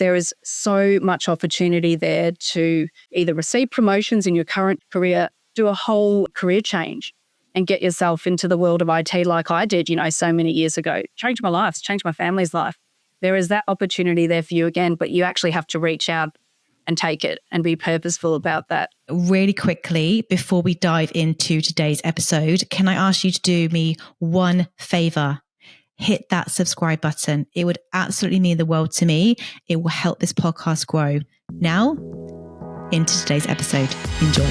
there is so much opportunity there to either receive promotions in your current career, do a whole career change and get yourself into the world of IT like I did, so many years ago. Changed my life, changed my family's life. There is that opportunity there for you again, but you actually have to reach out and take it and be purposeful about that. Really quickly, before we dive into today's episode, can I ask you to do me one favor? Hit that subscribe button. It would absolutely mean the world to me. It will help this podcast grow. Now, into today's episode. Enjoy.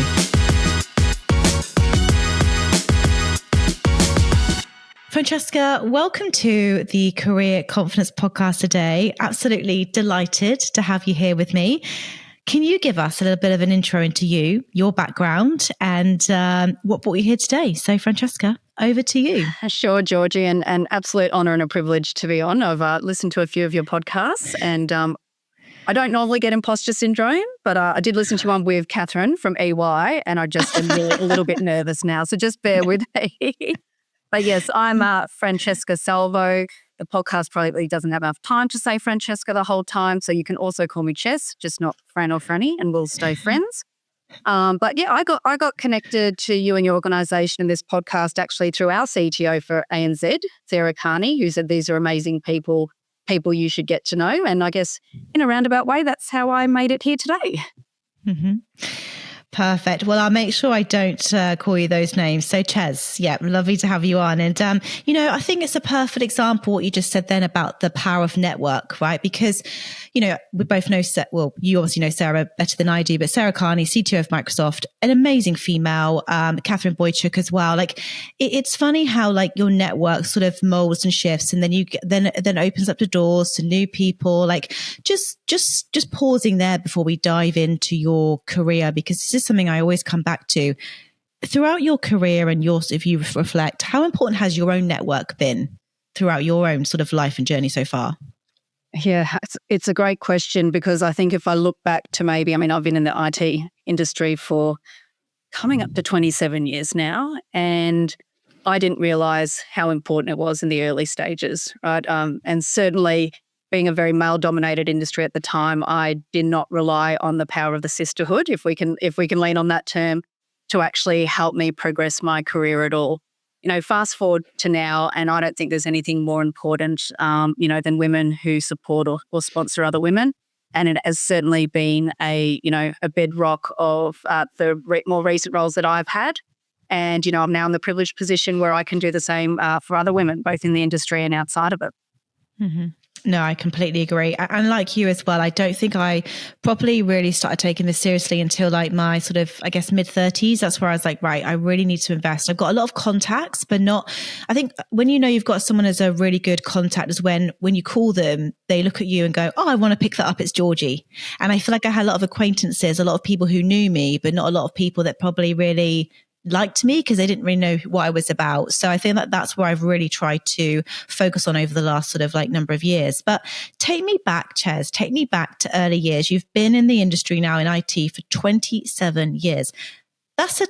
Francesca, welcome to the Career Confidence Podcast today. Absolutely delighted to have you here with me. Can you give us a little bit of an intro into you, your background, and what brought you here today? So, Francesca, over to you. Sure, Georgie, and an absolute honour and a privilege to be on. I've listened to a few of your podcasts, and I don't normally get imposter syndrome, but I did listen to one with Catherine from EY, and I just am really a little bit nervous now, so just bear with me. But yes, I'm Francesca Salvo. The podcast probably doesn't have enough time to say Francesca the whole time, so you can also call me Chess, just not Fran or Franny, and we'll stay friends. But yeah, I got connected to you and your organisation and this podcast actually through our CTO for ANZ, Sarah Carney, who said these are amazing people you should get to know. And I guess in a roundabout way, that's how I made it here today. Mm-hmm. Perfect. Well, I'll make sure I don't call you those names. So Chess, yeah, lovely to have you on. And, I think it's a perfect example what you just said then about the power of network, right? Because, we both know, well, you obviously know Sarah better than I do, but Sarah Carney, CTO of Microsoft, an amazing female, Catherine Boychuk as well. Like it's funny how like your network sort of molds and shifts and then then opens up the doors to new people. Like just pausing there before we dive into your career, because this is something I always come back to. Throughout your career and if you reflect, how important has your own network been throughout your own sort of life and journey so far? Yeah, it's a great question, because I think if I look back to I've been in the IT industry for coming up to 27 years now, and I didn't realise how important it was in the early stages, right? And certainly being a very male-dominated industry at the time, I did not rely on the power of the sisterhood, if we can lean on that term, to actually help me progress my career at all. Fast forward to now, and I don't think there's anything more important, than women who support or sponsor other women. And it has certainly been a bedrock of the more recent roles that I've had. And, I'm now in the privileged position where I can do the same for other women, both in the industry and outside of it. Mm-hmm. No, I completely agree. And like you as well, I don't think I properly really started taking this seriously until like my sort of, I guess, mid-30s. That's where I was like, right, I really need to invest. I've got a lot of contacts, but I think when you've got someone as a really good contact is when you call them, they look at you and go, oh, I want to pick that up. It's Georgie. And I feel like I had a lot of acquaintances, a lot of people who knew me, but not a lot of people that probably really liked me because they didn't really know what I was about. So I think that's where I've really tried to focus on over the last sort of like number of years. But take me back, Chess, take me back to early years. You've been in the industry now in IT for 27 years. That's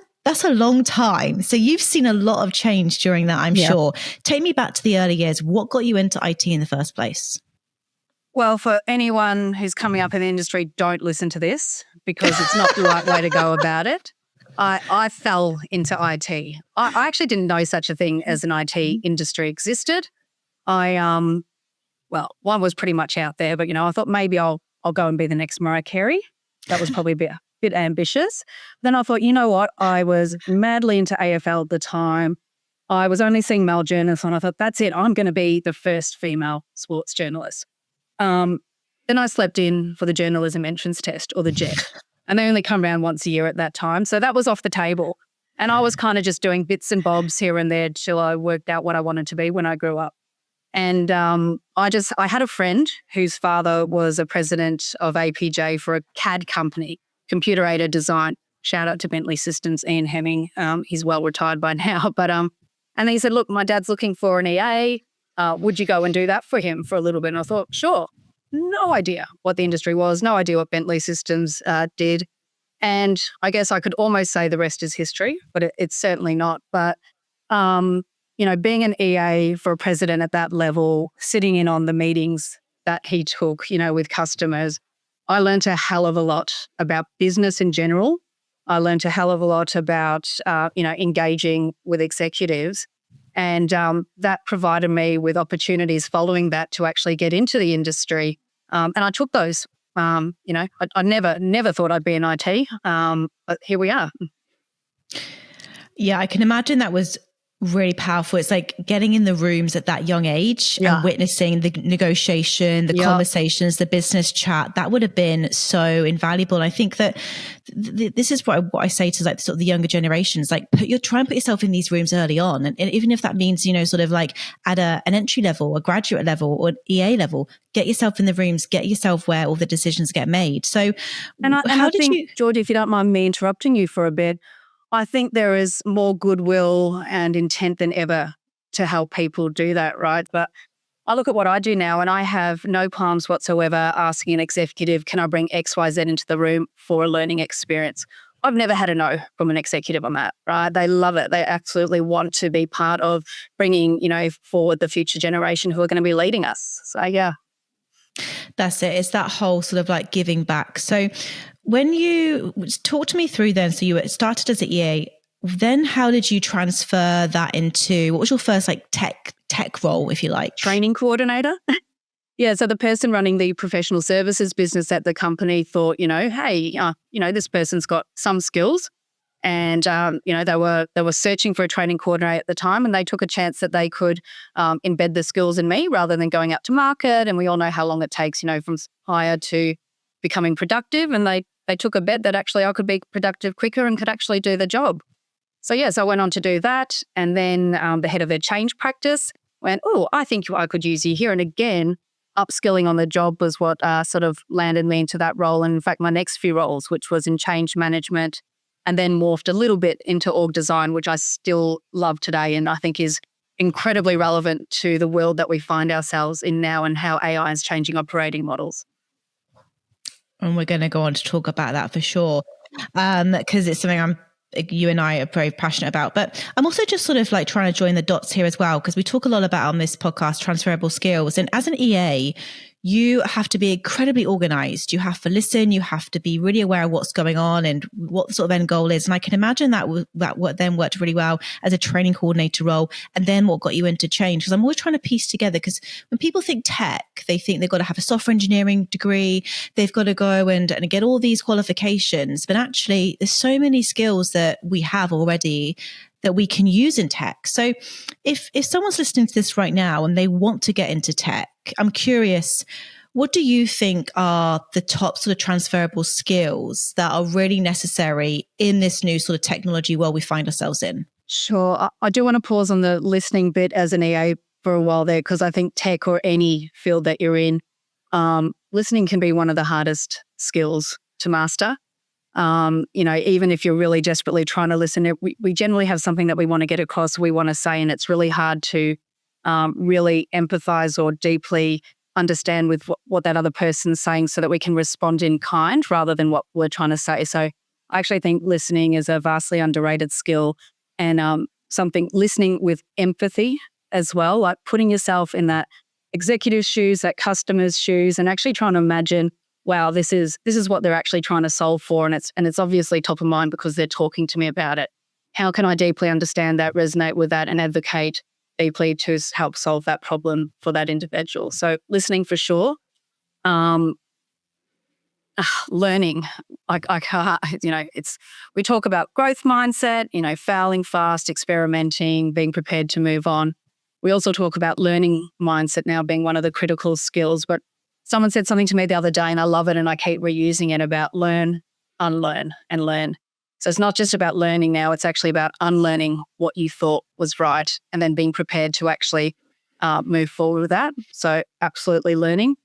a long time. So you've seen a lot of change during that, I'm sure. Take me back to the early years. What got you into IT in the first place? Well, for anyone who's coming up in the industry, don't listen to this, because it's not the right way to go about it. I fell into IT. I actually didn't know such a thing as an IT industry existed. One was pretty much out there, but, I thought maybe I'll go and be the next Mariah Carey. That was probably a bit ambitious. Then I thought, you know what? I was madly into AFL at the time. I was only seeing male journalists, and I thought, that's it. I'm going to be the first female sports journalist. Then I slept in for the journalism entrance test, or the JET. And they only come around once a year at that time. So that was off the table. And I was kind of just doing bits and bobs here and there till I worked out what I wanted to be when I grew up. And I had a friend whose father was a president of APJ for a CAD company, computer aided design. Shout out to Bentley Systems, Ian Hemming. He's well retired by now. But and he said, look, my dad's looking for an EA. Would you go and do that for him for a little bit? And I thought, sure. No idea what the industry was, no idea what Bentley Systems did. And I guess I could almost say the rest is history, but it's certainly not. But, being an EA for a president at that level, sitting in on the meetings that he took, with customers, I learned a hell of a lot about business in general. I learned a hell of a lot about, engaging with executives. And that provided me with opportunities following that to actually get into the industry. And I took those. I never thought I'd be in IT, but here we are. Yeah, I can imagine that was really powerful. It's like getting in the rooms at that young age and witnessing the negotiation, the conversations, the business chat. That would have been so invaluable. And I think that this is what I say to like sort of the younger generations, like try and put yourself in these rooms early on. And even if that means, sort of like at an entry level, a graduate level or an EA level, get yourself in the rooms, get yourself where all the decisions get made. So I think, Georgie, if you don't mind me interrupting you for a bit, I think there is more goodwill and intent than ever to help people do that, right? But I look at what I do now and I have no qualms whatsoever asking an executive, can I bring XYZ into the room for a learning experience? I've never had a no from an executive on that, right? They love it. They absolutely want to be part of bringing, forward the future generation who are going to be leading us. So, yeah. That's it. It's that whole sort of like giving back. So when you talk to me through then, so you started as an EA, then how did you transfer that into, what was your first like tech role, if you like? Training coordinator. Yeah. So the person running the professional services business at the company thought, hey, this person's got some skills. And, they were searching for a training coordinator at the time, and they took a chance that they could embed the skills in me rather than going out to market. And we all know how long it takes, from hire to becoming productive. And they took a bet that actually I could be productive quicker and could actually do the job. So, I went on to do that. And then the head of their change practice went, oh, I think I could use you here. And again, upskilling on the job was what sort of landed me into that role. And in fact, my next few roles, which was in change management, and then morphed a little bit into org design, which I still love today and I think is incredibly relevant to the world that we find ourselves in now and how AI is changing operating models. And we're going to go on to talk about that for sure, because it's something you and I are very passionate about. But I'm also just sort of like trying to join the dots here as well, because we talk a lot about on this podcast, transferable skills. And as an EA, you have to be incredibly organized. You have to listen. You have to be really aware of what's going on and what the sort of end goal is. And I can imagine that what then worked really well as a training coordinator role, and then what got you into change. Because I'm always trying to piece together, because when people think tech, they think they've got to have a software engineering degree. They've got to go and get all these qualifications. But actually, there's so many skills that we have already that we can use in tech. So if someone's listening to this right now and they want to get into tech, I'm curious, what do you think are the top sort of transferable skills that are really necessary in this new sort of technology world we find ourselves in? Sure. I do want to pause on the listening bit as an EA for a while there, because I think tech or any field that you're in, listening can be one of the hardest skills to master. Even if you're really desperately trying to listen, we generally have something that we want to get across, we want to say, and it's really hard to really empathize or deeply understand with what that other person's saying so that we can respond in kind rather than what we're trying to say. So I actually think listening is a vastly underrated skill, and listening with empathy as well, like putting yourself in that executive's shoes, that customer's shoes, and actually trying to imagine, wow, this is what they're actually trying to solve for, and it's obviously top of mind because they're talking to me about it. How can I deeply understand that, resonate with that, and advocate deeply to help solve that problem for that individual? So listening for sure. Learning, we talk about growth mindset, failing fast, experimenting, being prepared to move on. We also talk about learning mindset now being one of the critical skills, but someone said something to me the other day and I love it and I keep reusing it about learn, unlearn, and learn. So it's not just about learning now, it's actually about unlearning what you thought was right and then being prepared to actually move forward with that. So absolutely learning.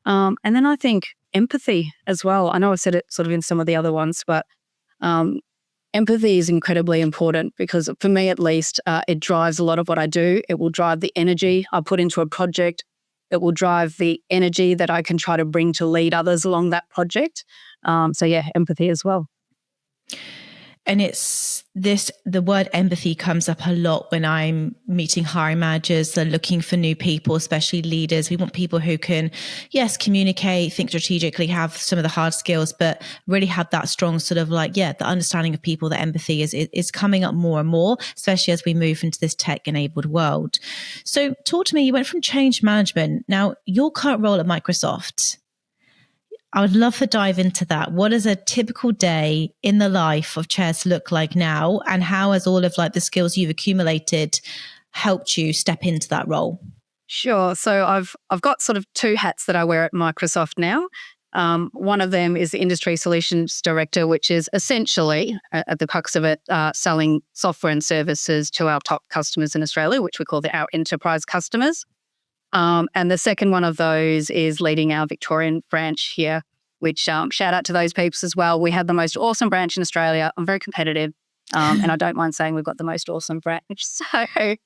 And then I think empathy as well. I know I've said it sort of in some of the other ones, but empathy is incredibly important because for me at least, it drives a lot of what I do. It will drive the energy I put into a project. It will drive the energy that I can try to bring to lead others along that project. So yeah, empathy as well. And it's this, the word empathy comes up a lot when I'm meeting hiring managers. They're looking for new people, especially leaders. We want people who can, yes, communicate, think strategically, have some of the hard skills, but really have that strong sort of like, the understanding of people, that empathy is coming up more and more, especially as we move into this tech-enabled world. So talk to me, you went from change management. Now, your current role at Microsoft, I would love to dive into that. What does a typical day in the life of Chess look like now? And how has all of like the skills you've accumulated helped you step into that role? Sure. So I've got sort of two hats that I wear at Microsoft now. One of them is the Industry Solutions Director, which is essentially, at the crux of it, selling software and services to our top customers in Australia, which we call our enterprise customers. And the second one of those is leading our Victorian branch here, which shout out to those peeps as well. We have the most awesome branch in Australia. I'm very competitive, and I don't mind saying we've got the most awesome branch. So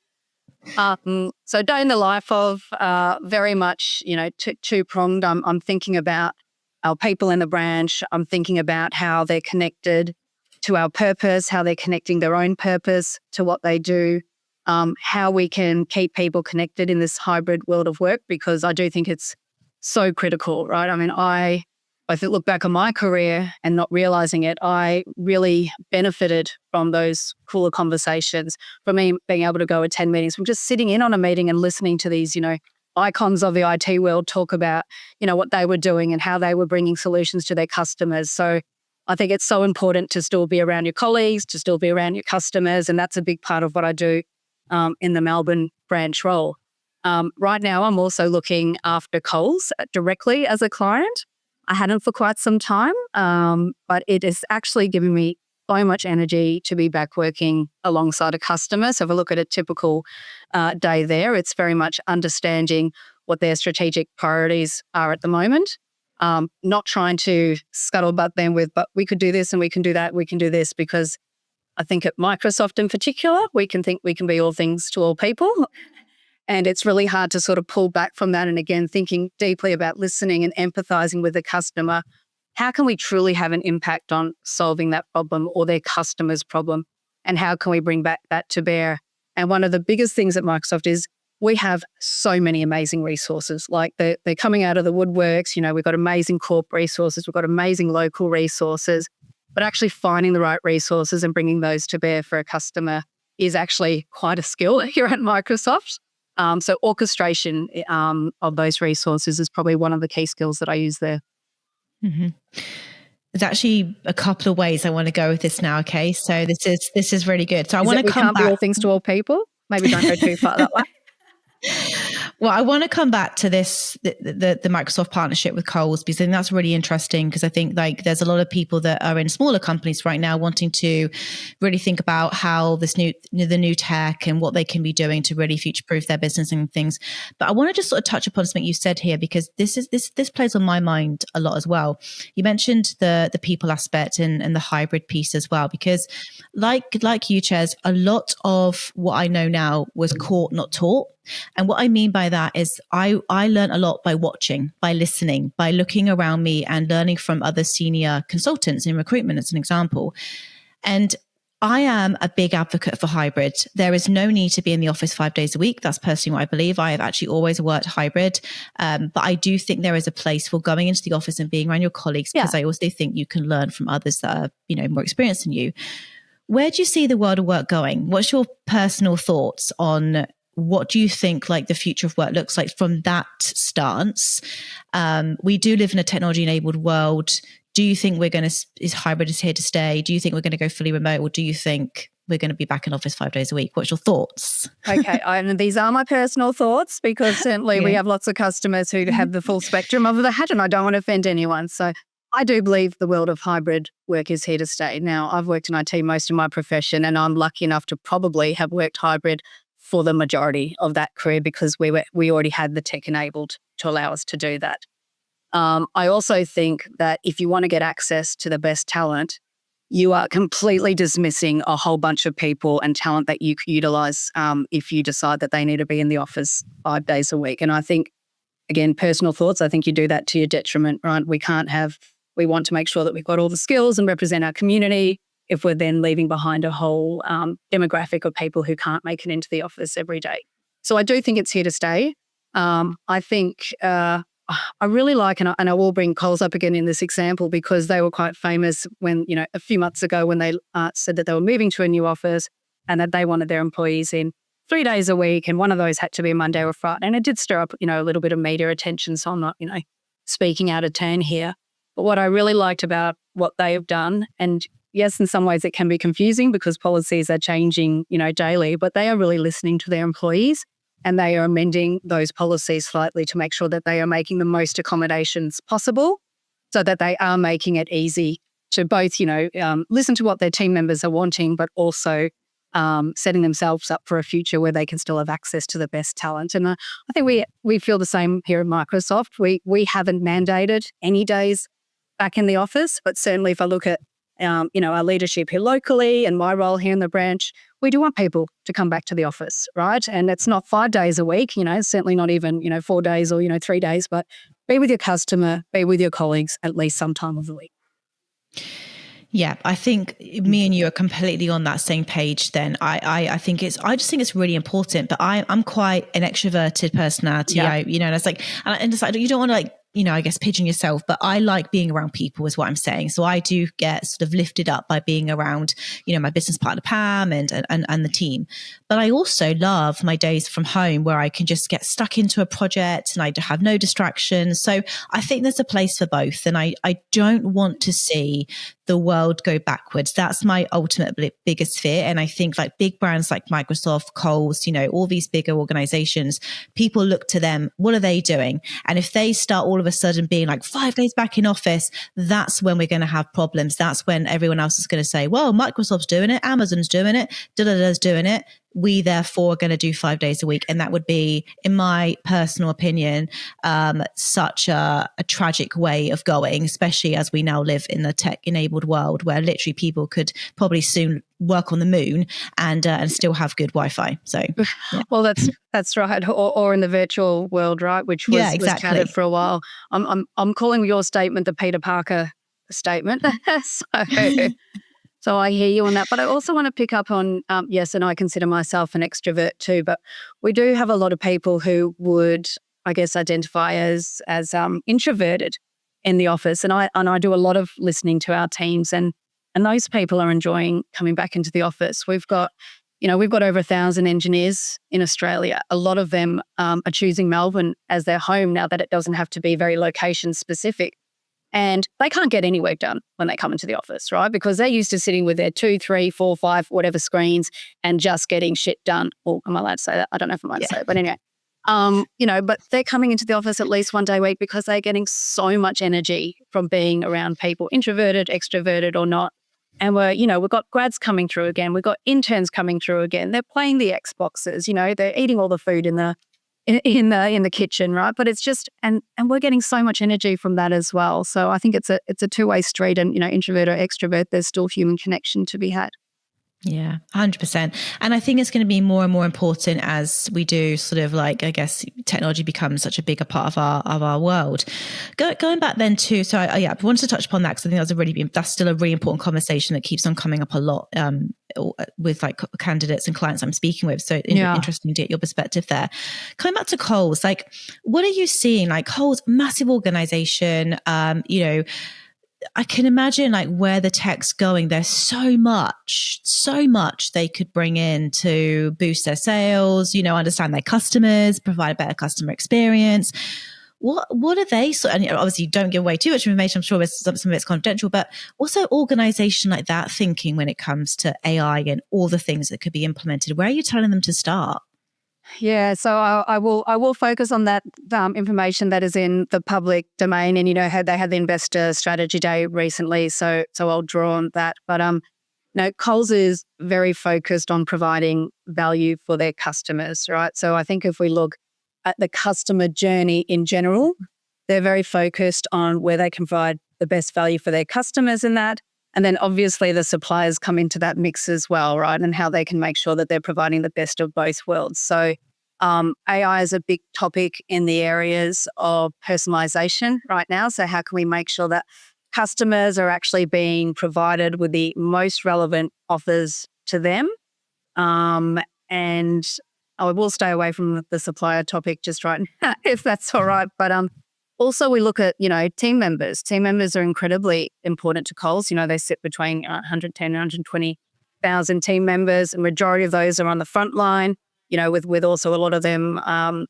day in the life of very much, two-pronged. I'm thinking about our people in the branch. I'm thinking about how they're connected to our purpose, how they're connecting their own purpose to what they do. How we can keep people connected in this hybrid world of work, because I do think it's so critical, right? I mean, if I look back on my career and not realizing it, I really benefited from those cooler conversations, from me being able to go attend meetings, from just sitting in on a meeting and listening to these, icons of the IT world talk about, what they were doing and how they were bringing solutions to their customers. So I think it's so important to still be around your colleagues, to still be around your customers. And that's a big part of what I do in the Melbourne branch role. Right now, I'm also looking after Coles directly as a client. I hadn't for quite some time, but it is actually giving me so much energy to be back working alongside a customer. So if I look at a typical day there, it's very much understanding what their strategic priorities are at the moment. Not trying to scuttlebutt them with, but we could do this and we can do that, we can do this, because I think at Microsoft in particular, we can think we can be all things to all people. And it's really hard to sort of pull back from that. And again, thinking deeply about listening and empathizing with the customer. How can we truly have an impact on solving that problem or their customer's problem? And how can we bring back that to bear? And one of the biggest things at Microsoft is we have so many amazing resources. Like they're coming out of the woodworks. We've got amazing corp resources. We've got amazing local resources. But actually finding the right resources and bringing those to bear for a customer is actually quite a skill here at Microsoft. So orchestration of those resources is probably one of the key skills that I use there. Mm-hmm. There's actually a couple of ways I want to go with this now. Okay, so this is really good. So I want to come back. We can't be all things to all people. Maybe don't go too far that way. Well, I want to come back to this, the Microsoft partnership with Coles, because I think that's really interesting, because I think like there's a lot of people that are in smaller companies right now wanting to really think about how the new tech and what they can be doing to really future-proof their business and things. But I want to just sort of touch upon something you said here, because this plays on my mind a lot as well. You mentioned the people aspect and the hybrid piece as well, because like you, Ches, a lot of what I know now was caught, not taught. And what I mean by that is I learn a lot by watching, by listening, by looking around me and learning from other senior consultants in recruitment, as an example. And I am a big advocate for hybrid. There is no need to be in the office 5 days a week. That's personally what I believe. I have actually always worked hybrid. But I do think there is a place for going into the office and being around your colleagues, because I also think you can learn from others that are, more experienced than you. Where do you see the world of work going? What's your personal thoughts on what do you think like the future of work looks like from that stance? We do live in a technology-enabled world. Do you think is hybrid is here to stay? Do you think we're going to go fully remote, or do you think we're going to be back in office 5 days a week? What's your thoughts? Okay, and these are my personal thoughts, because certainly we have lots of customers who have the full spectrum of the hat, and I don't want to offend anyone. So I do believe the world of hybrid work is here to stay. Now, I've worked in IT most of my profession, and I'm lucky enough to probably have worked hybrid for the majority of that career, because we already had the tech enabled to allow us to do that. I also think that if you want to get access to the best talent, you are completely dismissing a whole bunch of people and talent that you could utilize if you decide that they need to be in the office 5 days a week. And I think, again, personal thoughts, I think you do that to your detriment, right? We want to make sure that we've got all the skills and represent our community. if we're then leaving behind a whole demographic of people who can't make it into the office every day. So I do think it's here to stay. I think I really like, and I will bring Coles up again in this example because they were quite famous when, a few months ago when they said that they were moving to a new office and that they wanted their employees in 3 days a week, and one of those had to be a Monday or Friday. And it did stir up, a little bit of media attention, so I'm not, speaking out of turn here. But what I really liked about what they have done, and yes, in some ways it can be confusing because policies are changing, daily, but they are really listening to their employees and they are amending those policies slightly to make sure that they are making the most accommodations possible so that they are making it easy to both, listen to what their team members are wanting, but also setting themselves up for a future where they can still have access to the best talent. And I think we feel the same here at Microsoft. We haven't mandated any days back in the office, but certainly if I look at our leadership here locally and my role here in the branch, we do want people to come back to the office, right? And it's not 5 days a week, it's certainly not even 4 days or 3 days, but be with your customer, be with your colleagues at least some time of the week. Yeah, I think me and you are completely on that same page then. I just think it's really important, but I'm quite an extroverted personality. Yeah. And it's like, and it's like, you don't want to I guess pigeon yourself, but I like being around people is what I'm saying. So I do get sort of lifted up by being around, my business partner, Pam and the team. But I also love my days from home where I can just get stuck into a project and I have no distractions. So I think there's a place for both. And I don't want to see the world go backwards. That's my ultimate biggest fear. And I think like big brands like Microsoft, Coles, all these bigger organizations, people look to them. What are they doing? And if they start all of a sudden being like 5 days back in office, that's when we're going to have problems. That's when everyone else is going to say, well, Microsoft's doing it, Amazon's doing it, da-da-da's doing it. We therefore are going to do 5 days a week. And that would be, in my personal opinion, such a tragic way of going, especially as we now live in the tech-enabled world where literally people could probably soon work on the moon and still have good Wi-Fi. So, yeah. Well, that's right. Or in the virtual world, right? Which was, exactly. was chatted for a while. I'm calling your statement the Peter Parker statement. So I hear you on that. But I also want to pick up on, yes, and I consider myself an extrovert too, but we do have a lot of people who would, I guess, identify as introverted in the office. And I do a lot of listening to our teams and those people are enjoying coming back into the office. We've got over 1,000 engineers in Australia. A lot of them are choosing Melbourne as their home now that it doesn't have to be very location specific. And they can't get any work done when they come into the office, right? Because they're used to sitting with their 2, 3, 4, 5, whatever screens and just getting shit done. Or am I allowed to say that? I don't know if I'm allowed to say it, but anyway. But they're coming into the office at least 1 day a week because they're getting so much energy from being around people, introverted, extroverted or not. And we've got grads coming through again. We've got interns coming through again. They're playing the Xboxes, they're eating all the food in the kitchen, right? But it's just, and we're getting so much energy from that as well. So I think it's a two-way street and, introvert or extrovert, there's still human connection to be had. Yeah, 100%. And I think it's going to be more and more important as we do sort of like, I guess, technology becomes such a bigger part of our world. Going back then to, so I wanted to touch upon that because I think that's still a really important conversation that keeps on coming up a lot with like candidates and clients I'm speaking with. So interesting to get your perspective there. Coming back to Coles, like what are you seeing? Like Coles, massive organization, I can imagine like where the tech's going. There's so much they could bring in to boost their sales, understand their customers, provide a better customer experience. What are they? So, and obviously don't give away too much information. I'm sure some of it's confidential, but what's an organization like that thinking when it comes to AI and all the things that could be implemented? Where are you telling them to start? Yeah, so I will focus on that information that is in the public domain, and they had the Investor Strategy Day recently, so I'll draw on that. But Coles is very focused on providing value for their customers, right? So I think if we look at the customer journey in general, they're very focused on where they can provide the best value for their customers in that. And then obviously the suppliers come into that mix as well, right? And how they can make sure that they're providing the best of both worlds. So AI is a big topic in the areas of personalization right now. So how can we make sure that customers are actually being provided with the most relevant offers to them. And I will stay away from the supplier topic just right now, if that's all right. But also we look at, team members. Team members are incredibly important to Coles. They sit between 110 and 120,000 team members. A majority of those are on the front line, with also a lot of them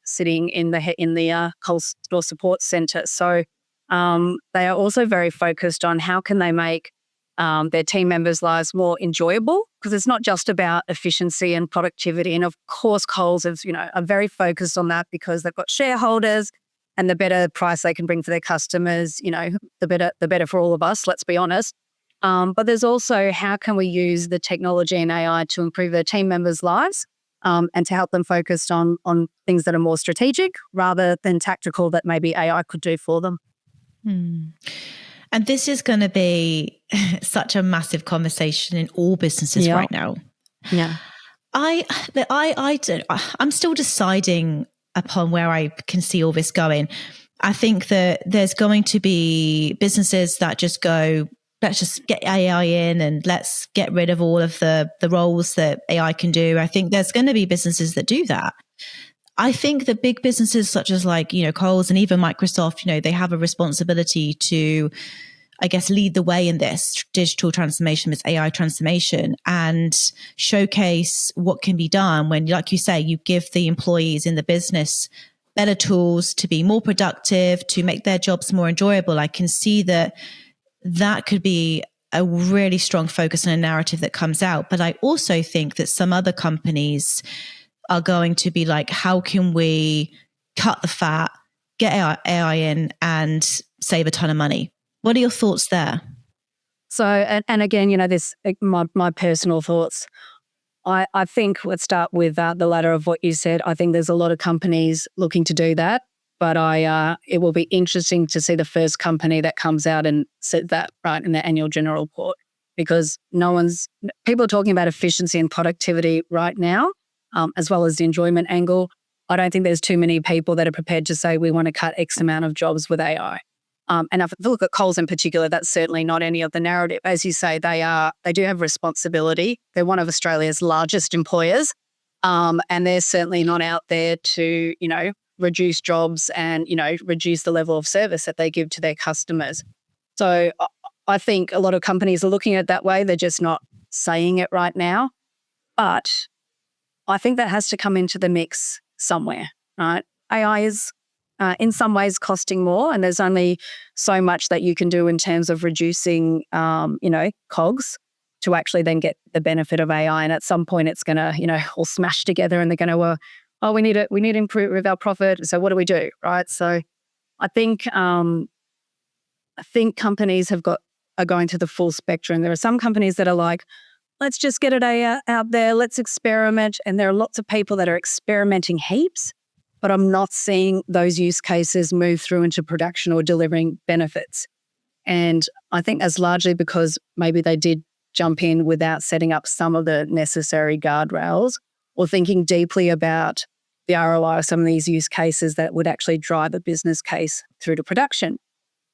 sitting in the Coles Store Support Centre. So they are also very focused on how can they make their team members' lives more enjoyable, because it's not just about efficiency and productivity. And of course, Coles is, are very focused on that because they've got shareholders, and the better price they can bring for their customers, the better for all of us, let's be honest. But there's also how can we use the technology and AI to improve their team members' lives and to help them focus on things that are more strategic rather than tactical that maybe AI could do for them. And this is going to be such a massive conversation in all businesses right now. Yeah. I'm still deciding upon where I can see all this going. I think that there's going to be businesses that just go, let's just get AI in and let's get rid of all of the roles that AI can do. I think there's going to be businesses that do that. I think the big businesses such as Coles and even Microsoft, they have a responsibility to, I guess, lead the way in this digital transformation, this AI transformation, and showcase what can be done when, like you say, you give the employees in the business better tools to be more productive, to make their jobs more enjoyable. I can see that could be a really strong focus and a narrative that comes out. But I also think that some other companies are going to be like, how can we cut the fat, get AI in and save a ton of money? What are your thoughts there? So, and again, this my personal thoughts. I think let's start with the latter of what you said. I think there's a lot of companies looking to do that, but it will be interesting to see the first company that comes out and said that right in their annual general report, because people are talking about efficiency and productivity right now, as well as the enjoyment angle. I don't think there's too many people that are prepared to say we want to cut X amount of jobs with AI. And if you look at Coles in particular, that's certainly not any of the narrative. As you say, they do have responsibility. They're one of Australia's largest employers, and they're certainly not out there to, reduce jobs and, reduce the level of service that they give to their customers. So I think a lot of companies are looking at it that way. They're just not saying it right now. But I think that has to come into the mix somewhere, right? AI is in some ways costing more, and there's only so much that you can do in terms of reducing, COGS to actually then get the benefit of AI. And at some point it's going to, all smash together and they're going to, we need to improve our profit. So what do we do, right? So I think companies are going to the full spectrum. There are some companies that are like, let's just get it out there, let's experiment. And there are lots of people that are experimenting heaps, but I'm not seeing those use cases move through into production or delivering benefits. And I think that's largely because maybe they did jump in without setting up some of the necessary guardrails or thinking deeply about the ROI of some of these use cases that would actually drive a business case through to production.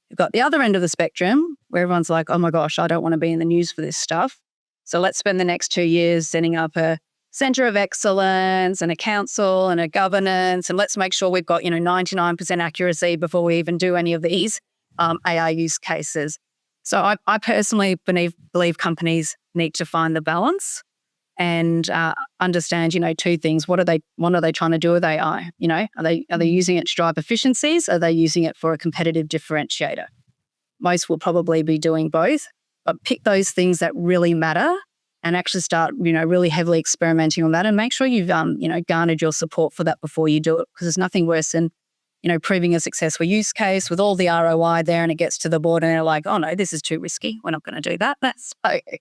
You've got the other end of the spectrum where everyone's like, oh my gosh, I don't want to be in the news for this stuff. So let's spend the next 2 years setting up a centre of excellence and a council and a governance, and let's make sure we've got 99% accuracy before we even do any of these AI use cases. So I personally believe companies need to find the balance and understand, two things. What are they trying to do with AI? Are they using it to drive efficiencies? Are they using it for a competitive differentiator? Most will probably be doing both, but pick those things that really matter and actually start, really heavily experimenting on that, and make sure you've, garnered your support for that before you do it, because there's nothing worse than, proving a successful use case with all the ROI there, and it gets to the board and they're like, oh no, this is too risky. We're not going to do that. That's okay.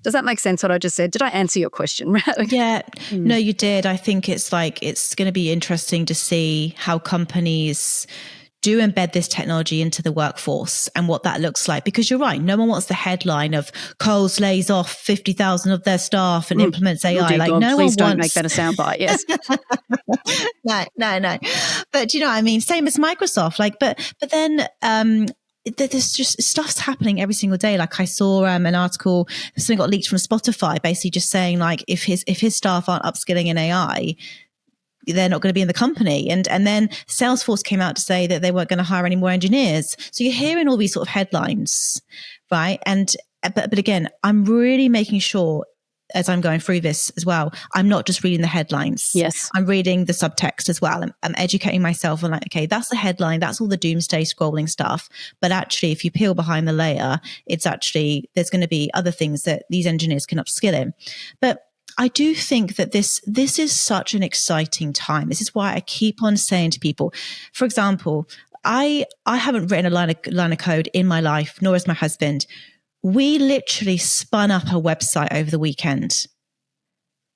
Does that make sense what I just said? Did I answer your question? Yeah, no, you did. I think it's going to be interesting to see how companies do embed this technology into the workforce and what that looks like. Because you're right, no one wants the headline of Coles lays off 50,000 of their staff and implements AI. Please don't make that a soundbite. Yes. No. But you know what I mean? Same as Microsoft. But then there's just stuff's happening every single day. Like I saw an article, something got leaked from Spotify, basically just saying like if his staff aren't upskilling in AI, they're not going to be in the company. And then Salesforce came out to say that they weren't going to hire any more engineers. So you're hearing all these sort of headlines, right? But again, I'm really making sure as I'm going through this as well, I'm not just reading the headlines. Yes. I'm reading the subtext as well. I'm educating myself on like, okay, that's the headline. That's all the doomsday scrolling stuff. But actually, if you peel behind the layer, it's actually, there's going to be other things that these engineers can upskill in. But I do think that this is such an exciting time. This is why I keep on saying to people, for example, I haven't written a line of code in my life, nor has my husband. We literally spun up a website over the weekend.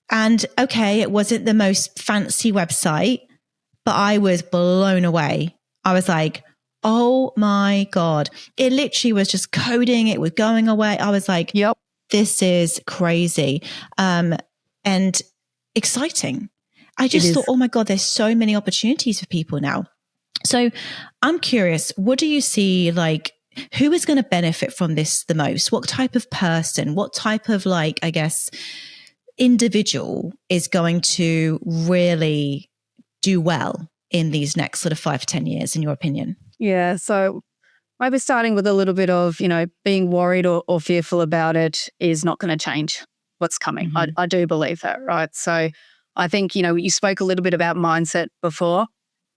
And okay, it wasn't the most fancy website, but I was blown away. I was like, oh my God. It literally was just coding. It was going away. I was like, yep, this is crazy and exciting. I just thought, oh my God, there's so many opportunities for people now. So I'm curious, what do you see, like, who is going to benefit from this the most? What type of person, what type of, like, I guess, individual is going to really do well in these next sort of 5 to 10 years, in your opinion? Yeah. So maybe starting with a little bit of, being worried or fearful about it is not going to change what's coming. Mm-hmm. I do believe that, right? So I think, you spoke a little bit about mindset before.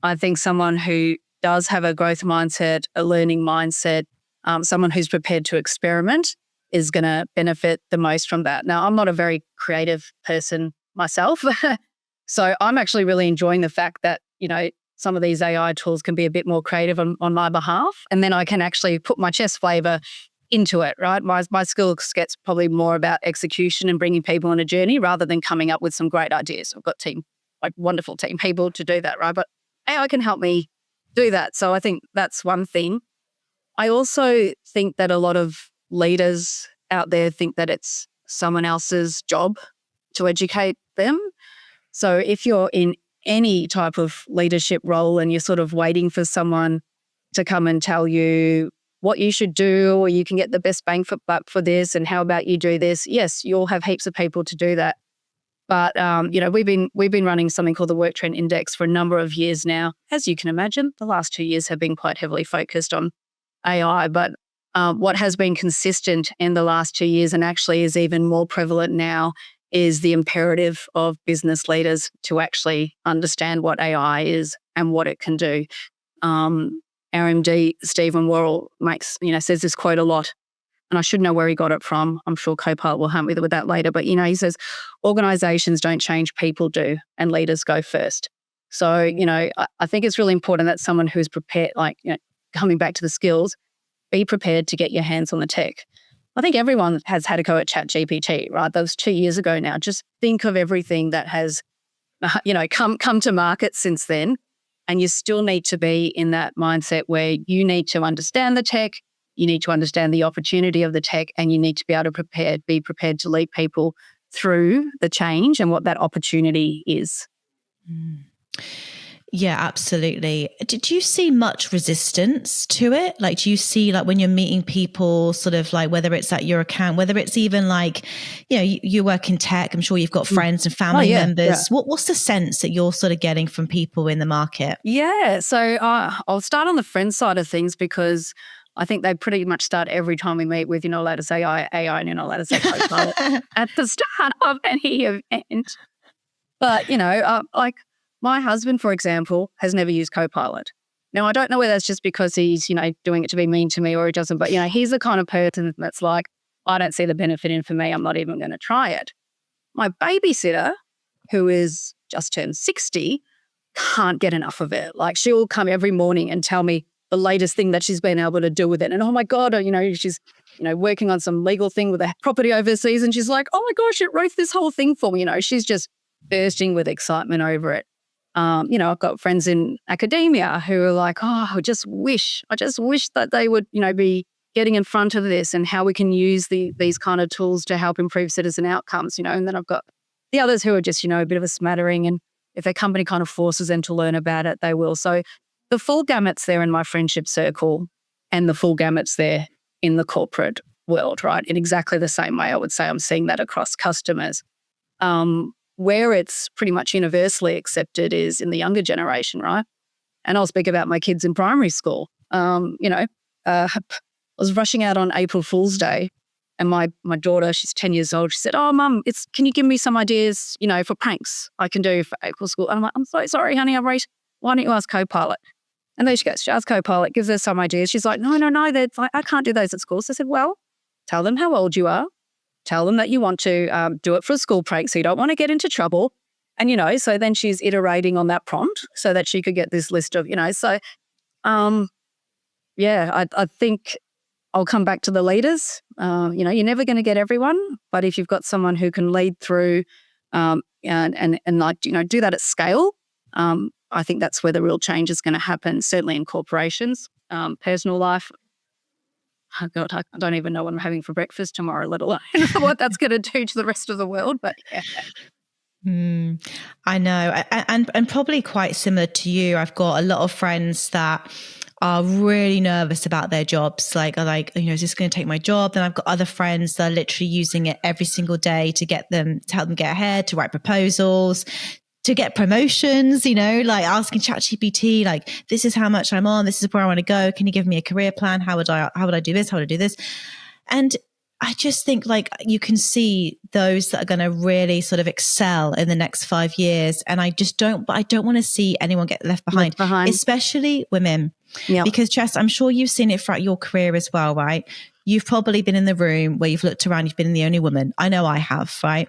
I think someone who does have a growth mindset, a learning mindset, someone who's prepared to experiment is going to benefit the most from that. Now, I'm not a very creative person myself. So I'm actually really enjoying the fact that, some of these AI tools can be a bit more creative on my behalf. And then I can actually put my chess flavor into it, right? My skill gets probably more about execution and bringing people on a journey rather than coming up with some great ideas. I've got wonderful team people to do that, right? But AI can help me do that. So I think that's one thing. I also think that a lot of leaders out there think that it's someone else's job to educate them. So if you're in any type of leadership role and you're sort of waiting for someone to come and tell you what you should do, or you can get the best bang for buck for this, and how about you do this? Yes, you'll have heaps of people to do that. But, we've been running something called the Work Trend Index for a number of years now. As you can imagine, the last 2 years have been quite heavily focused on AI. But what has been consistent in the last 2 years, and actually is even more prevalent now, is the imperative of business leaders to actually understand what AI is and what it can do. Our MD, Stephen Worrell, says this quote a lot. And I should know where he got it from. I'm sure Copilot will help me with that later. But, he says, organizations don't change, people do, and leaders go first. So, I think it's really important that someone who's prepared, coming back to the skills, be prepared to get your hands on the tech. I think everyone has had a go at ChatGPT, right? That was 2 years ago now. Just think of everything that has, come to market since then. And you still need to be in that mindset where you need to understand the tech, you need to understand the opportunity of the tech, and you need to be able to be prepared to lead people through the change and what that opportunity is. Yeah, absolutely. Did you see much resistance to it? Like, do you see, like, when you're meeting people, sort of like, whether it's at your account, whether it's even like, you work in tech, I'm sure you've got friends and family members. Yeah. What's the sense that you're sort of getting from people in the market? Yeah. So I'll start on the friend side of things, because I think they pretty much start every time we meet with, you're not allowed to say AI, and you're not allowed to say Copilot at the start of any event. But, my husband, for example, has never used Copilot. Now, I don't know whether that's just because he's, doing it to be mean to me, or he doesn't. But, he's the kind of person that's like, I don't see the benefit in for me. I'm not even going to try it. My babysitter, who is just turned 60, can't get enough of it. Like, she'll come every morning and tell me the latest thing that she's been able to do with it. And, oh, my God, she's, working on some legal thing with a property overseas. And she's like, oh, my gosh, it wrote this whole thing for me. She's just bursting with excitement over it. I've got friends in academia who are like, oh, I just wish that they would, be getting in front of this, and how we can use these kind of tools to help improve citizen outcomes, and then I've got the others who are just, a bit of a smattering, and if their company kind of forces them to learn about it, they will. So the full gamut's there in my friendship circle. and the full gamut's there in the corporate world, right? In exactly the same way, I would say I'm seeing that across customers. Where it's pretty much universally accepted is in the younger generation, right? And I'll speak about my kids in primary school. I was rushing out on April Fool's Day, and my daughter, she's 10 years old, she said, "Oh, Mum, can you give me some ideas, for pranks I can do for April school?" And I'm like, "I'm so sorry, honey, I'm right. Why don't you ask Copilot?" And there she goes. She asks Copilot, gives her some ideas. She's like, no, that's like, I can't do those at school. So I said, well, tell them how old you are. Tell them that you want to do it for a school prank, so you don't want to get into trouble. And, so then she's iterating on that prompt so that she could get this list of, so, I think I'll come back to the leaders. You're never going to get everyone, but if you've got someone who can lead through and do that at scale, I think that's where the real change is going to happen, certainly in corporations. Personal life, oh God, I don't even know what I'm having for breakfast tomorrow, let alone what that's going to do to the rest of the world. But yeah. I know. And probably quite similar to you, I've got a lot of friends that are really nervous about their jobs. Like, is this going to take my job? Then I've got other friends that are literally using it every single day to help them get ahead, to write proposals, to get promotions, like asking ChatGPT, like, this is how much I'm on, this is where I want to go. Can you give me a career plan? How would I do this? How would I do this? And I just think like you can see those that are going to really sort of excel in the next 5 years. And I don't want to see anyone get left behind. Especially women. Yep. Because Chess, I'm sure you've seen it throughout your career as well, right? You've probably been in the room where you've looked around, you've been the only woman. I know I have, right?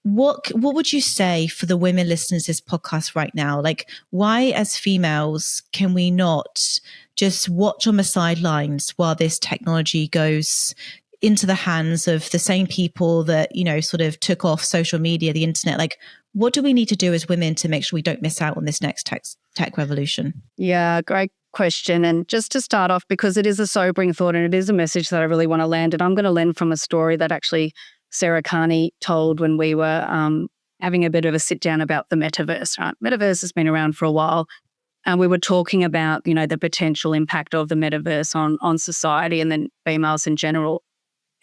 What would you say for the women listening to this podcast right now? Like, why as females can we not just watch on the sidelines while this technology goes into the hands of the same people that, sort of took off social media, the internet? Like, what do we need to do as women to make sure we don't miss out on this next tech revolution? Yeah, great question. And just to start off, because it is a sobering thought and it is a message that I really want to land, and I'm going to lend from a story that actually Sarah Carney told when we were having a bit of a sit down about the metaverse, right? Metaverse has been around for a while, and we were talking about, the potential impact of the metaverse on society and then females in general.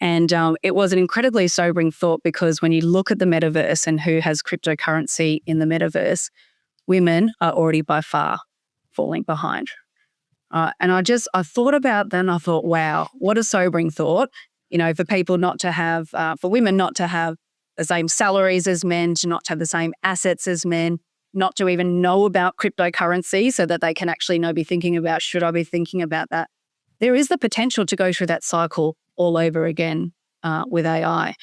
And it was an incredibly sobering thought, because when you look at the metaverse and who has cryptocurrency in the metaverse, women are already by far falling behind. And I thought about that, and I thought, wow, what a sobering thought. For people not to have, for women not to have the same salaries as men, to not have the same assets as men, not to even know about cryptocurrency so that they can actually be thinking about, should I be thinking about that? There is the potential to go through that cycle all over again with AI.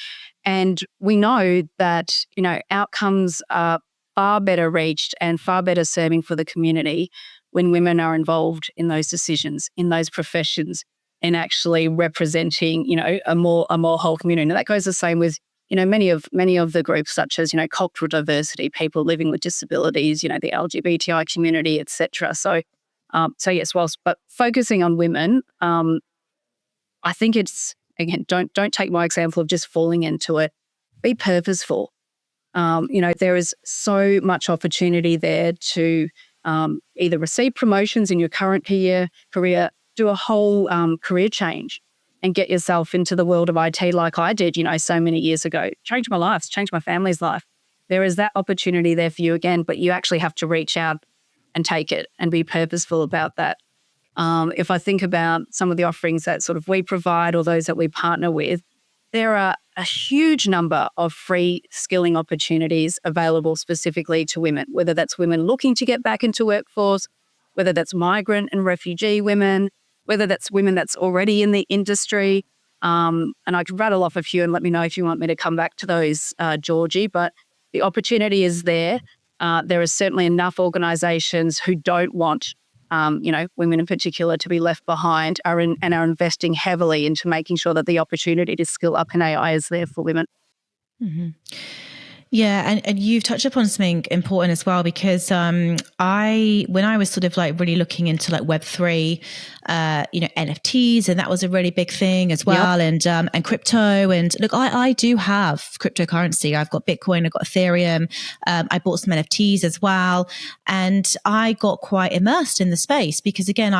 And we know that, outcomes are far better reached and far better serving for the community when women are involved in those decisions, in those professions, and actually representing, a more whole community. And that goes the same with, many of the groups, such as, cultural diversity, people living with disabilities, the LGBTI community, etc. So yes, but focusing on women, I think it's, again, don't take my example of just falling into it. Be purposeful. There is so much opportunity there to either receive promotions in your current career, do a whole career change and get yourself into the world of IT like I did, so many years ago. Changed my life, changed my family's life. There is that opportunity there for you again, but you actually have to reach out and take it and be purposeful about that. If I think about some of the offerings that sort of we provide or those that we partner with, there are a huge number of free skilling opportunities available specifically to women, whether that's women looking to get back into workforce, whether that's migrant and refugee women, whether that's women that's already in the industry. And I could rattle off a few and let me know if you want me to come back to those, Georgie, but the opportunity is there. There are certainly enough organisations who don't want women in particular to be left behind and are investing heavily into making sure that the opportunity to skill up in AI is there for women. Mm-hmm. Yeah, and you've touched upon something important as well, because when I was sort of like really looking into like Web3, NFTs, and that was a really big thing as well, yep. and crypto. And look, I do have cryptocurrency. I've got Bitcoin, I've got Ethereum. I bought some NFTs as well, and I got quite immersed in the space because again,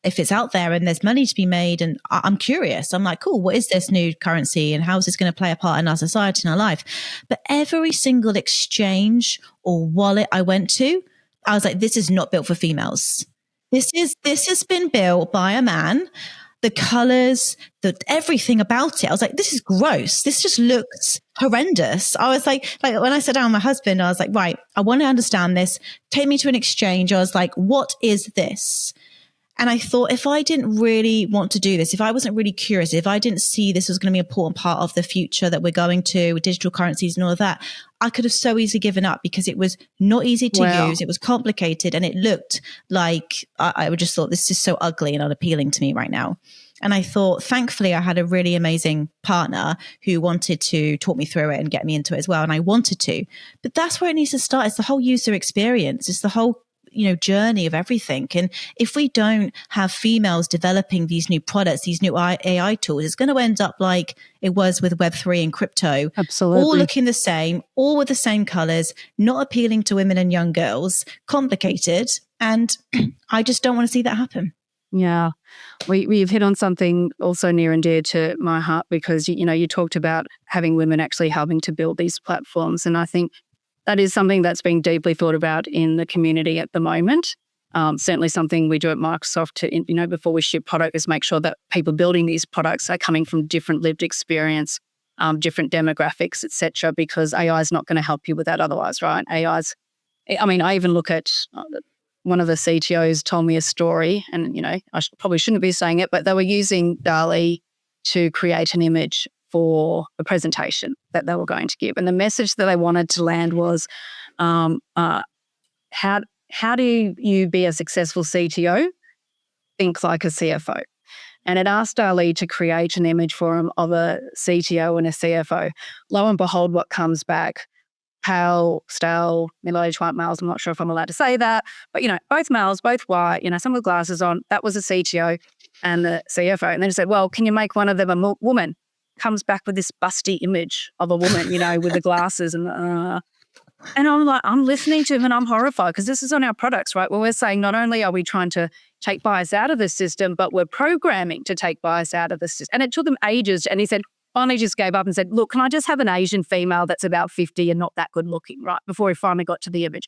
if it's out there and there's money to be made, and I'm curious, I'm like, cool, what is this new currency and how is this going to play a part in our society and our life? But every single exchange or wallet I went to, I was like, this is not built for females. This has been built by a man. The colors, everything about it. I was like, this is gross. This just looks horrendous. I was like when I sat down with my husband, I was like, right, I want to understand this. Take me to an exchange. I was like, what is this? And I thought, if I didn't really want to do this, if I wasn't really curious, if I didn't see this was going to be an important part of the future that we're going to with digital currencies and all of that, I could have so easily given up because it was not easy to use. It was complicated and it looked like I would just thought this is so ugly and unappealing to me right now. And I thought, thankfully, I had a really amazing partner who wanted to talk me through it and get me into it as well. And I wanted to. But that's where it needs to start. It's the whole user experience. It's the whole journey of everything. And if we don't have females developing these new products, these new AI tools, it's going to end up like it was with Web3 and crypto. Absolutely. All looking the same, all with the same colors, not appealing to women and young girls, complicated. And I just don't want to see that happen. Yeah. We've hit on something also near and dear to my heart because, you talked about having women actually helping to build these platforms. And I think that is something that's being deeply thought about in the community at the moment. Certainly something we do at Microsoft to, before we ship product is make sure that people building these products are coming from different lived experience, different demographics, et cetera, because AI is not going to help you with that otherwise, right? I even look at one of the CTOs told me a story and, I probably shouldn't be saying it, but they were using DALL-E to create an image for a presentation that they were going to give. And the message that they wanted to land was, how do you be a successful CTO? Think like a CFO. And it asked DALL-E to create an image for him of a CTO and a CFO. Lo and behold, what comes back? Pale, stale, middle-aged white males. I'm not sure if I'm allowed to say that, but, both males, both white, some with glasses on. That was a CTO and the CFO. And then he said, well, can you make one of them a woman? Comes back with this busty image of a woman, with the glasses and I'm like, I'm listening to him and I'm horrified because this is on our products, right? Well, we're saying not only are we trying to take bias out of the system, but we're programming to take bias out of the system. And it took them ages. And he said, finally just gave up and said, look, can I just have an Asian female that's about 50 and not that good looking, right? Before he finally got to the image.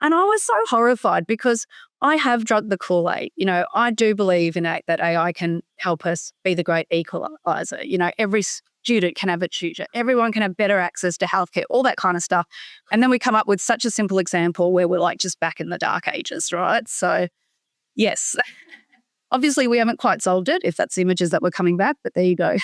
And I was so horrified because I have drunk the Kool-Aid. I do believe in that AI can help us be the great equalizer. Every student can have a tutor. Everyone can have better access to healthcare, all that kind of stuff. And then we come up with such a simple example where we're like just back in the dark ages, right? So, yes, obviously we haven't quite solved it if that's the images that were coming back, but there you go.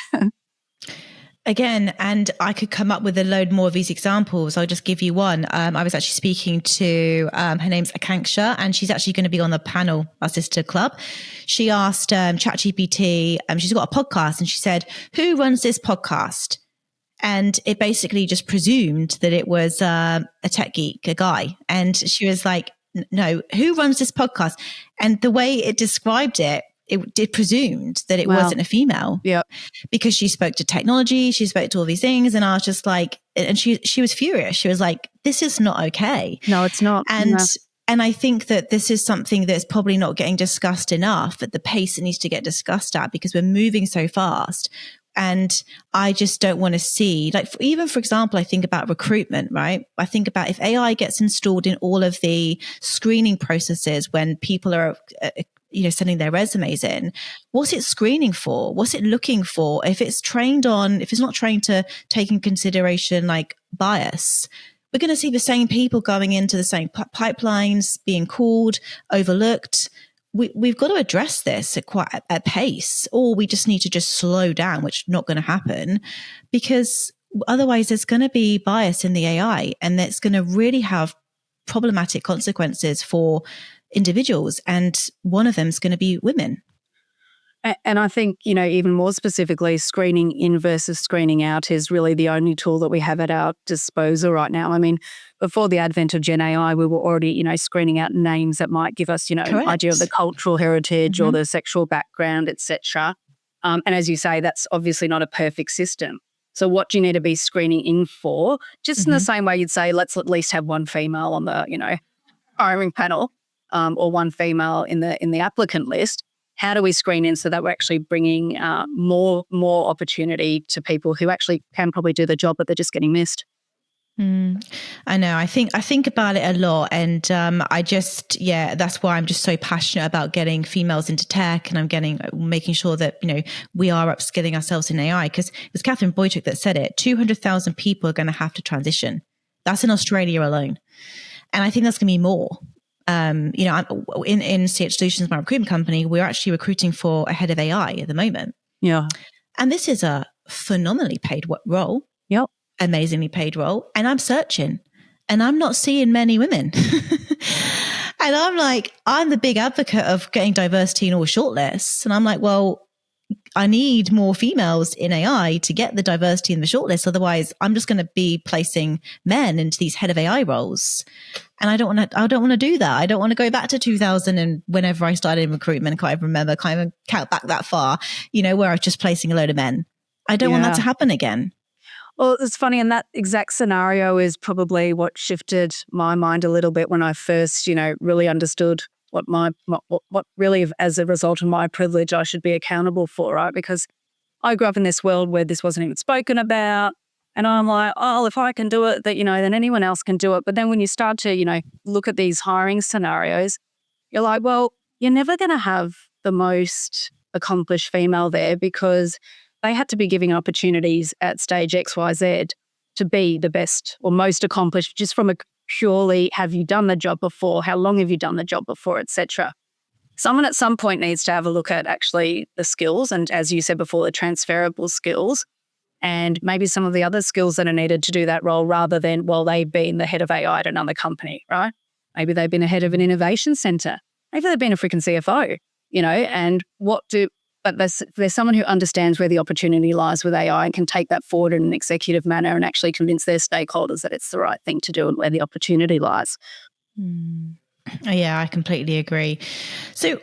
Again, and I could come up with a load more of these examples. I'll just give you one. I was actually speaking to, her name's Akanksha, and she's actually going to be on the panel, our sister club. She asked ChatGPT, she's got a podcast, and she said, who runs this podcast? And it basically just presumed that it was a tech geek, a guy. And she was like, no, who runs this podcast? And the way it described it presumed that it wasn't a female. Yeah. Because she spoke to technology, she spoke to all these things. And I was just like, and she was furious. She was like, this is not okay. No, it's not. And I think that this is something that's probably not getting discussed enough at the pace it needs to get discussed at because we're moving so fast. And I just don't want to see, even for example, I think about recruitment, right? I think about if AI gets installed in all of the screening processes when people are sending their resumes in, what's it screening for? What's it looking for? If it's not trained to take in consideration like bias, we're going to see the same people going into the same pipelines, being called, overlooked. We've got to address this at pace, or we just need to just slow down, which is not going to happen because otherwise there's going to be bias in the AI and that's going to really have problematic consequences for individuals, and one of them is going to be women. And I think, even more specifically, screening in versus screening out is really the only tool that we have at our disposal right now. I mean, before the advent of Gen AI, we were already, screening out names that might give us, an idea of the cultural heritage or the sexual background, etc. And as you say, that's obviously not a perfect system. So what do you need to be screening in for? Just in the same way you'd say, let's at least have one female on the, hiring panel. Or one female in the applicant list. how do we screen in so that we're actually bringing more opportunity to people who actually can probably do the job, but they're just getting missed. I know. I think about it a lot, and that's why I'm just so passionate about getting females into tech, and making sure that we are upskilling ourselves in AI, because it was Catherine Boychuk that said it. 200,000 people are going to have to transition. That's in Australia alone, and I think that's going to be more. I'm in CH Solutions, my recruitment company, we're actually recruiting for a head of AI at the moment. Yeah, and this is a phenomenally paid role. Yep. Amazingly paid role, and I'm searching and I'm not seeing many women. And I'm like, I'm the big advocate of getting diversity in all shortlists. And I'm like, well, I need more females in AI to get the diversity in the shortlist. Otherwise, I'm just going to be placing men into these head of AI roles. And I don't want to do that. I don't want to go back to 2000 and whenever I started in recruitment, I can't even remember, can't even count back that far, where I was just placing a load of men. I don't want that to happen again. Well, it's funny, and that exact scenario is probably what shifted my mind a little bit when I first, really understood what really, as a result of my privilege, I should be accountable for, right? Because I grew up in this world where this wasn't even spoken about, and I'm like, oh, if I can do it, that then anyone else can do it. But then when you start to, look at these hiring scenarios, you're like, well, you're never going to have the most accomplished female there because they had to be giving opportunities at stage XYZ to be the best or most accomplished, just from a purely, have you done the job before? How long have you done the job before, etc. Someone at some point needs to have a look at actually the skills and, as you said before, the transferable skills and maybe some of the other skills that are needed to do that role, rather than, well, they've been the head of AI at another company, right? Maybe they've been a head of an innovation center. Maybe they've been a freaking CFO, but there's someone who understands where the opportunity lies with AI and can take that forward in an executive manner and actually convince their stakeholders that it's the right thing to do and where the opportunity lies. Yeah, I completely agree. So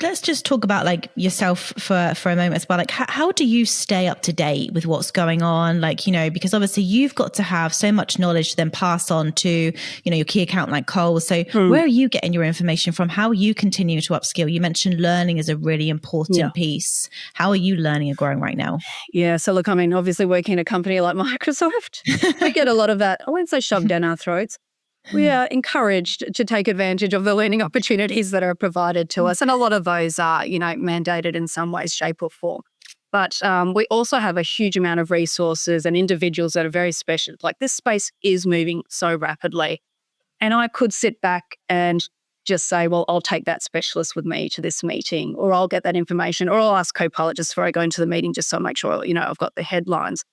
let's just talk about yourself for a moment as well. How do you stay up to date with what's going on? Because obviously you've got to have so much knowledge to then pass on to, your key account like Cole. So where are you getting your information from? How are you continuing to upskill? You mentioned learning is a really important piece. How are you learning and growing right now? Yeah. So look, obviously working in a company like Microsoft, we get a lot of that. I won't say shoved down our throats. We are encouraged to take advantage of the learning opportunities that are provided to us. And a lot of those are, mandated in some way, shape or form. But we also have a huge amount of resources and individuals that are very special. This space is moving so rapidly. And I could sit back and just say, well, I'll take that specialist with me to this meeting, or I'll get that information, or I'll ask Copilot just before I go into the meeting just so I make sure, I've got the headlines.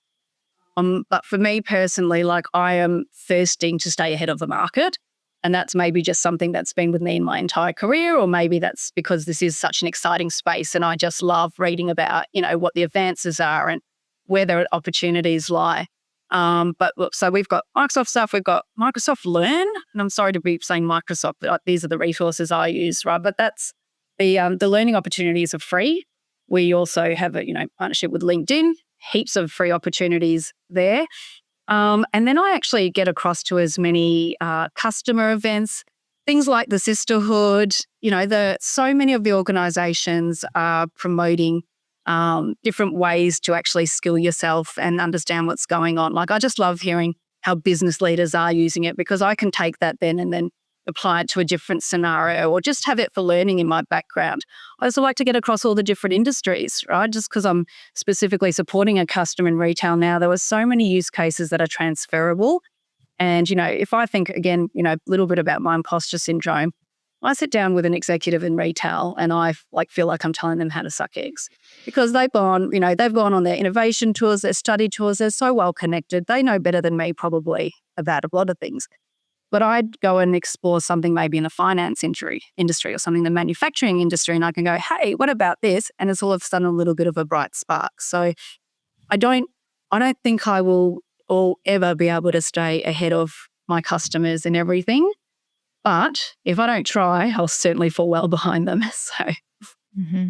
But for me personally, I am thirsting to stay ahead of the market. And that's maybe just something that's been with me in my entire career, or maybe that's because this is such an exciting space and I just love reading about, what the advances are and where their opportunities lie. But look, so we've got Microsoft stuff, we've got Microsoft Learn, and I'm sorry to be saying Microsoft, but these are the resources I use, right? But that's the learning opportunities are free. We also have a, partnership with LinkedIn. Heaps of free opportunities there. And then I actually get across to as many customer events, things like the Sisterhood. So many of the organisations are promoting different ways to actually skill yourself and understand what's going on. I just love hearing how business leaders are using it, because I can take that then and then apply it to a different scenario or just have it for learning in my background. I also like to get across all the different industries, right? Just because I'm specifically supporting a customer in retail now, there were so many use cases that are transferable. And, if I think, again, a little bit about my imposter syndrome, I sit down with an executive in retail and I feel like I'm telling them how to suck eggs, because they've gone on their innovation tours, their study tours, they're so well connected. They know better than me probably about a lot of things. But I'd go and explore something maybe in the finance industry or something in the manufacturing industry, and I can go, hey, what about this? And it's all of a sudden a little bit of a bright spark. So I don't think I will ever be able to stay ahead of my customers and everything. But if I don't try, I'll certainly fall well behind them. So. Mm-hmm.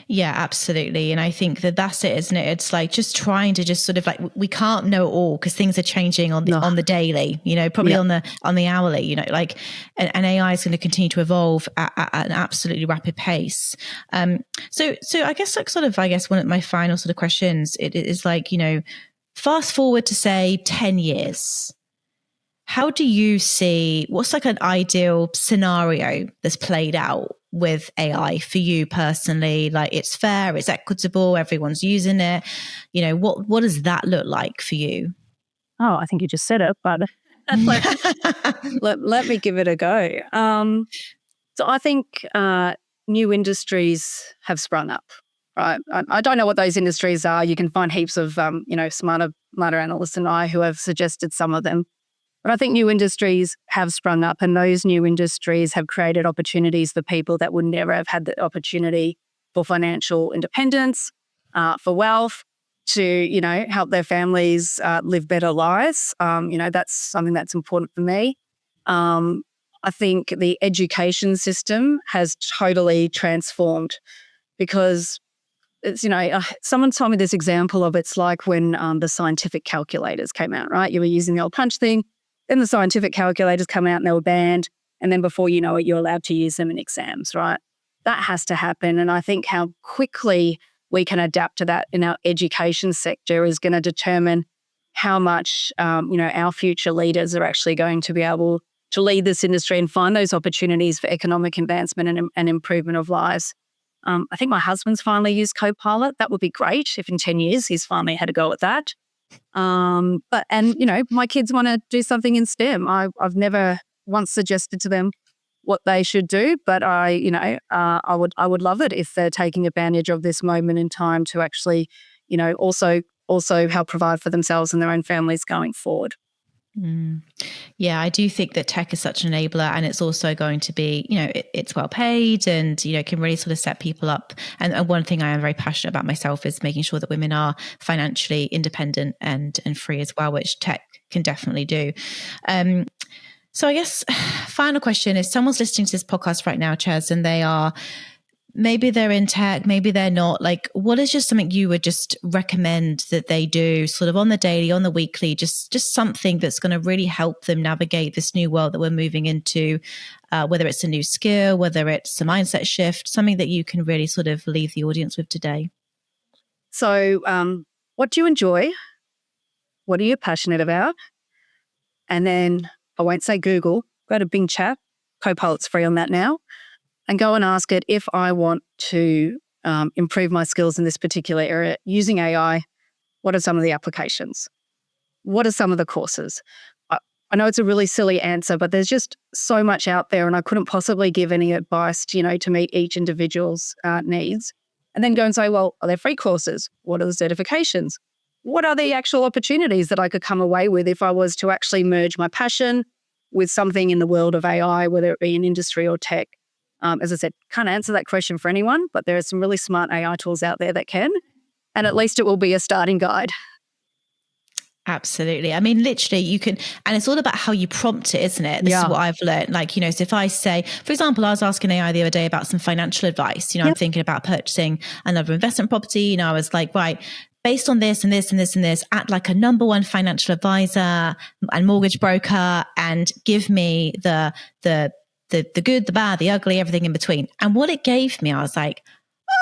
Yeah, absolutely. And I think that that's it, isn't it? It's like just trying to just sort of like, we can't know it all because things are changing on the daily, probably on the hourly, like, and AI is going to continue to evolve at an absolutely rapid pace. So I guess one of my final sort of questions, it is like, fast forward to say 10 years. How do you see, what's like an ideal scenario that's played out with AI for you personally? Like, it's fair, it's equitable, everyone's using it. What does that look like for you? Oh, I think you just said it, but let me give it a go. So I think new industries have sprung up, right? I don't know what those industries are. You can find heaps of, smarter analysts than I who have suggested some of them. But I think new industries have sprung up, and those new industries have created opportunities for people that would never have had the opportunity for financial independence, for wealth, to, help their families live better lives. That's something that's important for me. I think the education system has totally transformed because it's, someone told me this example of it's like when the scientific calculators came out, right? You were using the old punch thing. Then the scientific calculators come out and they were banned. And then before you know it, you're allowed to use them in exams, right? That has to happen. And I think how quickly we can adapt to that in our education sector is going to determine how much, our future leaders are actually going to be able to lead this industry and find those opportunities for economic advancement and improvement of lives. I think my husband's finally used Copilot. That would be great if in 10 years he's finally had a go at that. My kids want to do something in STEM. I've never once suggested to them what they should do, but I would love it if they're taking advantage of this moment in time to actually, also help provide for themselves and their own families going forward. Yeah, I do think that tech is such an enabler, and it's also going to be, it's well paid and, can really sort of set people up. And one thing I am very passionate about myself is making sure that women are financially independent and free as well, which tech can definitely do. So I guess final question is, someone's listening to this podcast right now, Chess, and maybe they're in tech, maybe they're not. Like, what is just something you would just recommend that they do sort of on the daily, on the weekly, just something that's going to really help them navigate this new world that we're moving into, whether it's a new skill, whether it's a mindset shift, something that you can really sort of leave the audience with today? So what do you enjoy? What are you passionate about? And then I won't say Google, go to Bing Chat, Copilot's free on that now. And go and ask it, if I want to improve my skills in this particular area using AI, what are some of the applications? What are some of the courses? I know it's a really silly answer, but there's just so much out there, and I couldn't possibly give any advice, to meet each individual's needs. And then go and say, well, are there free courses? What are the certifications? What are the actual opportunities that I could come away with if I was to actually merge my passion with something in the world of AI, whether it be in industry or tech? As I said, can't answer that question for anyone, but there are some really smart AI tools out there that can, and at least it will be a starting guide. Absolutely. I mean, literally you can, and it's all about how you prompt it, isn't it? This is what I've learned. Like, so if I say, for example, I was asking AI the other day about some financial advice, I'm thinking about purchasing another investment property. I was like, right, based on this and this and this and this, at like a number one financial advisor and mortgage broker, and give me the good, the bad, the ugly, everything in between. And what it gave me, I was like,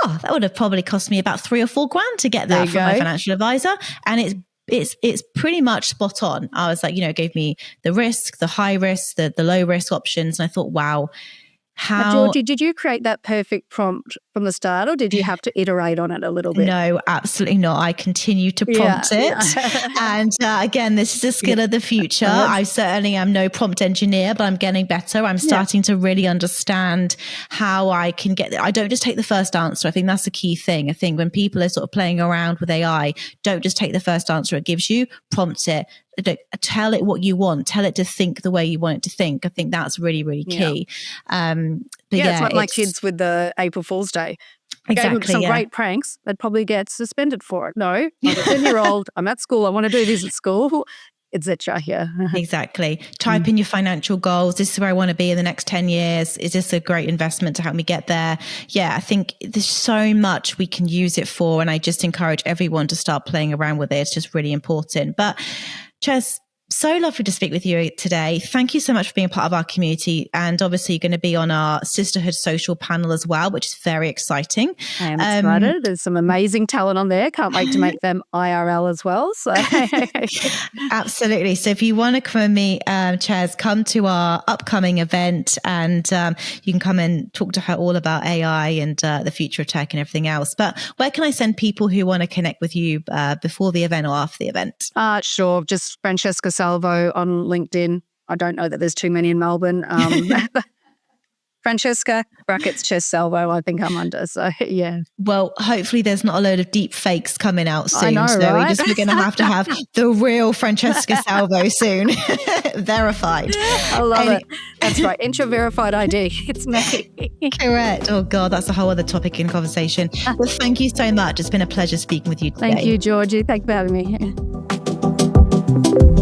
oh, that would have probably cost me about $3,000 or $4,000 to get that from my financial advisor. And it's pretty much spot on. I was like, it gave me the risk, the high risk, the low risk options. And I thought, wow, how... Georgie, did you create that perfect prompt from the start, or did you have to iterate on it a little bit? No, absolutely not. I continue to prompt it. And again, this is a skill of the future. I certainly am no prompt engineer, but I'm getting better. I'm starting to really understand how I can get there. I don't just take the first answer. I think that's the key thing. I think when people are sort of playing around with AI, don't just take the first answer it gives you, prompt it. Tell it what you want. Tell it to think the way you want it to think. I think that's really, really key. It's like my kids with the April Fool's Day. Exactly. Gave them some great pranks. They'd probably get suspended for it. No, I'm a 10-year-old. I'm at school. I want to do this at school. etc. Yeah. Exactly. Type in your financial goals. This is where I want to be in the next 10 years. Is this a great investment to help me get there? Yeah, I think there's so much we can use it for. And I just encourage everyone to start playing around with it. It's just really important. But Chess, so lovely to speak with you today. Thank you so much for being part of our community. And obviously, you're going to be on our Sisterhood Social panel as well, which is very exciting. I am excited. There's some amazing talent on there. Can't wait to make them IRL as well. So absolutely. So if you want to come and meet Chess, come to our upcoming event, and you can come and talk to her all about AI and the future of tech and everything else. But where can I send people who want to connect with you before the event or after the event? Sure. Just Francesca Salvo on LinkedIn. I don't know that there's too many in Melbourne. Francesca Chess Salvo, I think I'm under. So yeah. Well, hopefully there's not a load of deep fakes coming out soon. I know, so right? we're going to have the real Francesca Salvo soon, verified. I love it. That's right. Enter verified ID. It's me. Correct. Oh God, that's a whole other topic in conversation. Well, thank you so much. It's been a pleasure speaking with you today. Thank you, Georgie. Thank you for having me.